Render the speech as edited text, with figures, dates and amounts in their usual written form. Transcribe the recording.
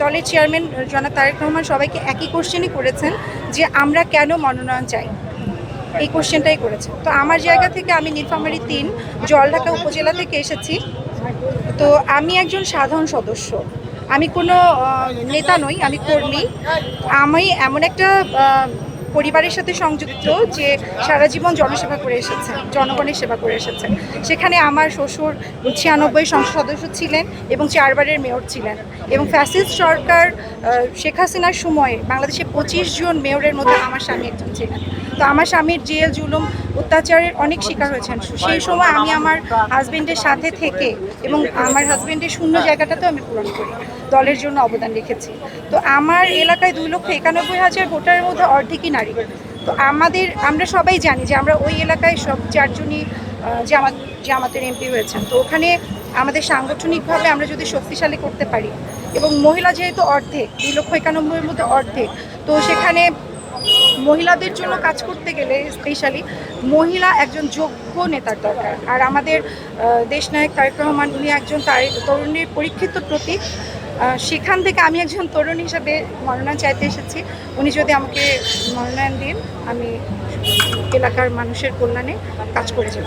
দলের চেয়ারম্যান জনাব তারেক রহমান সবাইকে একই কোশ্চেনই করেছেন যে আমরা কেন মনোনয়ন চাই, এই কোশ্চেনটাই করেছেন। তো আমার জায়গা থেকে আমি নীলফামারী 3 জলঢাকা উপজেলা থেকে এসেছি। তো আমি একজন সাধারণ সদস্য, আমি কোনো নেতা নই, আমি কর্মী। আমি এমন একটা পরিবারের সাথে সংযুক্ত যে সারা জীবন জনসেবা করে এসেছেন, জনগণের সেবা করে এসেছেন। সেখানে আমার শ্বশুর 96 সংসদ সদস্য ছিলেন এবং 4বারের মেয়র ছিলেন, এবং ফ্যাসিস্ট সরকার শেখ হাসিনার সময়ে বাংলাদেশে 25 জন মেয়রের মধ্যে আমার স্বামী একজন ছিলেন। তো আমার স্বামীর জেল জুলুম অত্যাচারের অনেক শিকার হয়েছেন। সেই সময় আমি আমার হাজবেন্ডের সাথে থেকে এবং আমার হাজবেন্ডের শূন্য জায়গাটাতেও আমি পূরণ করি, দলের জন্য অবদান রেখেছি। তো আমার এলাকায় 2,91,000 ভোটারের মধ্যে অর্ধেকই নারী। তো আমরা সবাই জানি যে আমরা ওই এলাকায় সব 4 জনই জামাতের এমপি হয়েছেন। তো ওখানে আমাদের সাংগঠনিকভাবে আমরা যদি শক্তিশালী করতে পারি, এবং মহিলা যেহেতু অর্ধেক, 2,91,000-এর মধ্যে অর্ধেক, তো সেখানে মহিলাদের জন্য কাজ করতে গেলে স্পেশালি মহিলা একজন যোগ্য নেতার দরকার। আর আমাদের দেশনায়ক তারেক রহমান উনি একজন তরুণীর পরীক্ষিত প্রতীক। সেখান থেকে আমি একজন তরুণ হিসেবে মনোনয়ন চাইতে এসেছি। উনি যদি আমাকে মনোনয়ন দিন, আমি এলাকার মানুষের কল্যাণে কাজ করে যাব।